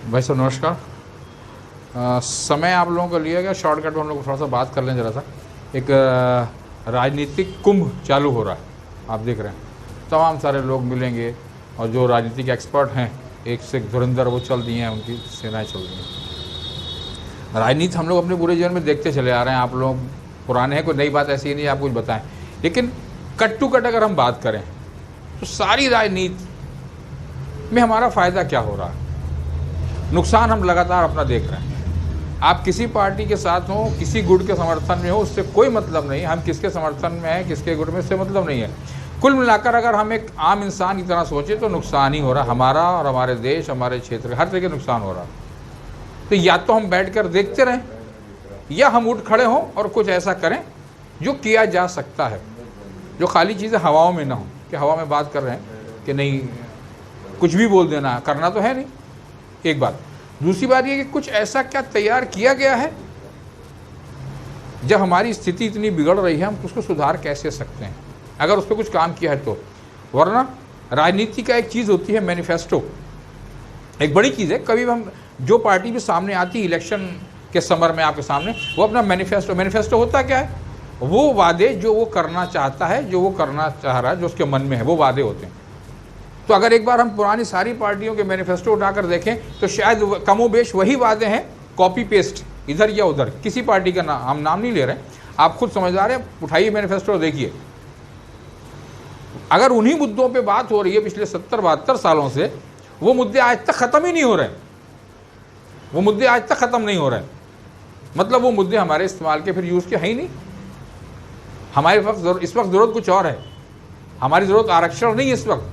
भाई साहब नमस्कार। समय आप लोगों को लिया गया, शॉर्टकट में हम लोग थोड़ा सा बात कर लें ज़रा सा। एक राजनीतिक कुंभ चालू हो रहा है, आप देख रहे हैं। तमाम सारे लोग मिलेंगे और जो राजनीतिक एक्सपर्ट हैं, एक से एक धुरंधर वो चल दिए हैं, उनकी सेनाएं चल रही हैं। राजनीति हम लोग अपने पूरे जीवन में देखते चले आ रहे हैं। आप लोग पुराने हैं, कोई नई बात ऐसी नहीं आप कुछ बताएं, लेकिन कट टू कट अगर हम बात करें तो सारी राजनीति में हमारा फ़ायदा क्या हो रहा है, नुकसान हम लगातार अपना देख रहे हैं। आप किसी पार्टी के साथ हो, किसी गुट के समर्थन में हो, उससे कोई मतलब नहीं। हम किसके समर्थन में हैं, किसके गुट में, उससे मतलब नहीं है। कुल मिलाकर अगर हम एक आम इंसान की तरह सोचें तो नुकसान ही हो रहा है हमारा, और हमारे देश, हमारे क्षेत्र, हर तरह के नुकसान हो रहा है। तो या तो हम बैठकर देखते रहें, या हम उठ खड़े हों और कुछ ऐसा करें जो किया जा सकता है, जो खाली चीज़ें हवाओं में ना हो कि हवा में बात कर रहे हैं कि नहीं कुछ भी बोल देना, करना तो है नहीं। एक बात। दूसरी बात ये कि कुछ ऐसा क्या तैयार किया गया है, जब हमारी स्थिति इतनी बिगड़ रही है हम उसको सुधार कैसे सकते हैं, अगर उस पर कुछ काम किया है तो। वरना राजनीति का एक चीज़ होती है मैनिफेस्टो, एक बड़ी चीज़ है। कभी हम जो पार्टी भी सामने आती है इलेक्शन के समर में आपके सामने, वो अपना मैनिफेस्टो होता क्या है, वो वादे जो वो करना चाहता है, जो वो करना चाह रहा है, जो उसके मन में है, वो वादे होते हैं। तो अगर एक बार हम पुरानी सारी पार्टियों के मैनिफेस्टो उठाकर देखें तो शायद कमोबेश वही वादे हैं, कॉपी पेस्ट इधर या उधर। किसी पार्टी का हम नाम नहीं ले रहे हैं, आप खुद समझदार हैं, उठाइए मैनिफेस्टो देखिए। अगर उन्हीं मुद्दों पे बात हो रही है पिछले 70-72 सालों से, वो मुद्दे आज तक ख़त्म ही नहीं हो रहे, वो मुद्दे आज तक ख़त्म नहीं हो रहे, मतलब वो मुद्दे हमारे इस्तेमाल के फिर यूज़ के है ही नहीं। हमारे इस वक्त ज़रूरत कुछ और है। हमारी ज़रूरत आरक्षण नहीं है इस वक्त,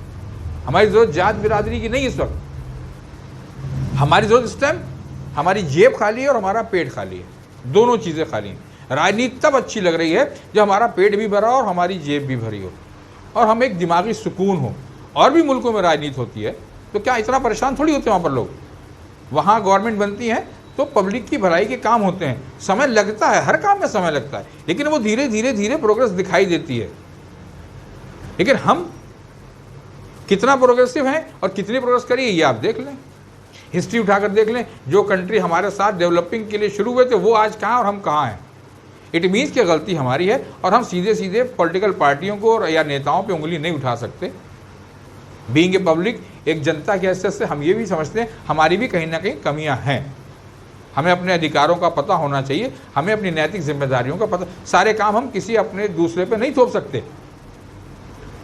हमारी ज़रूरत जात बिरादरी की नहीं इस वक्त। हमारी ज़रूरत इस टाइम हमारी जेब खाली है और हमारा पेट खाली है, दोनों चीज़ें खाली हैं। राजनीति तब अच्छी लग रही है जब हमारा पेट भी भरा हो और हमारी जेब भी भरी हो और हम एक दिमागी सुकून हो। और भी मुल्कों में राजनीति होती है तो क्या इतना परेशान थोड़ी होते हैं वहाँ पर लोग। वहाँ गवर्नमेंट बनती है तो पब्लिक की भलाई के काम होते हैं, समय लगता है, हर काम में समय लगता है, लेकिन वो धीरे धीरे धीरे प्रोग्रेस दिखाई देती है। लेकिन हम कितना प्रोग्रेसिव हैं और कितनी प्रोग्रेस करी है ये आप देख लें, हिस्ट्री उठाकर देख लें। जो कंट्री हमारे साथ डेवलपिंग के लिए शुरू हुए थे वो आज कहाँ और हम कहाँ हैं। इट मीन्स की गलती हमारी है और हम सीधे सीधे पॉलिटिकल पार्टियों को या नेताओं पे उंगली नहीं उठा सकते। बीइंग ए पब्लिक, एक जनता की हैसियत से हम ये भी समझते हैं हमारी भी कहीं ना कहीं कमियां हैं। हमें अपने अधिकारों का पता होना चाहिए, हमें अपनी नैतिक जिम्मेदारियों का पता। सारे काम हम किसी अपने दूसरे पे नहीं थोप सकते।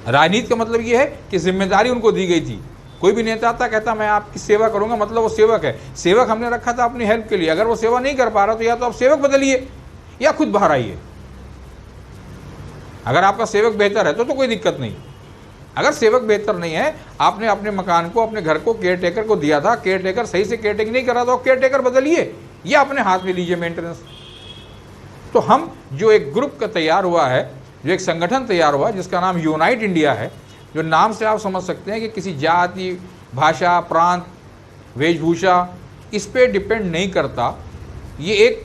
राजनीति का मतलब ये है कि जिम्मेदारी उनको दी गई थी। कोई भी नेता आता कहता मैं आपकी सेवा करूंगा, मतलब वो सेवक है। सेवक हमने रखा था अपनी हेल्प के लिए, अगर वो सेवा नहीं कर पा रहा तो या तो आप सेवक बदलिए या खुद बाहर आइए। अगर आपका सेवक बेहतर है तो कोई दिक्कत नहीं। अगर सेवक बेहतर नहीं है, आपने अपने मकान को, अपने घर को केयर टेकर को दिया था, केयर टेकर सही से केयर टेकिंग नहीं कर रहा तो केयर टेकर बदलिए या अपने हाथ में लीजिए मेंटेनेंस। तो हम जो एक ग्रुप का तैयार हुआ है, जो एक संगठन तैयार हुआ है जिसका नाम यूनाइट इंडिया है, जो नाम से आप समझ सकते हैं कि किसी जाति, भाषा, प्रांत, वेशभूषा इस पे डिपेंड नहीं करता। ये एक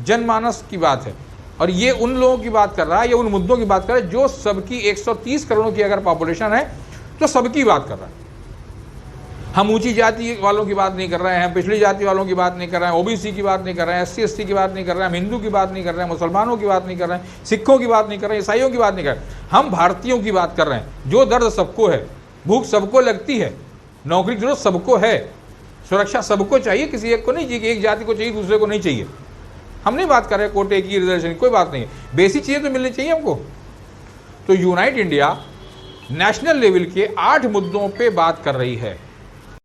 जनमानस की बात है और ये उन लोगों की बात कर रहा है, ये उन मुद्दों की बात कर रहा है जो सबकी 130 करोड़ की अगर पॉपुलेशन है तो सबकी बात कर रहा है। हम ऊंची जाति वालों की बात नहीं कर रहे हैं, पिछड़ी जाति वालों की बात नहीं कर रहे हैं, ओबीसी की बात नहीं कर रहे हैं, SC ST की बात नहीं कर रहे हैं, हम हिंदू की बात नहीं कर रहे हैं, मुसलमानों की बात नहीं कर रहे हैं, सिखों की बात नहीं कर रहे हैं, ईसाइयों की बात नहीं कर रहे हैं। हम भारतीयों की बात कर रहे हैं। जो दर्द सबको है, भूख सबको लगती है, नौकरी की जरूरत सबको है, सुरक्षा सबको चाहिए, किसी एक को नहीं चाहिए, एक जाति को चाहिए दूसरे को नहीं चाहिए। हम नहीं बात कर रहे कोटे की, रिजर्वेशन, कोई बात नहीं है। बेसिक चीज़ें तो मिलनी चाहिए हमको। तो यूनाइट इंडिया नेशनल लेवल के 8 मुद्दों पे बात कर रही है।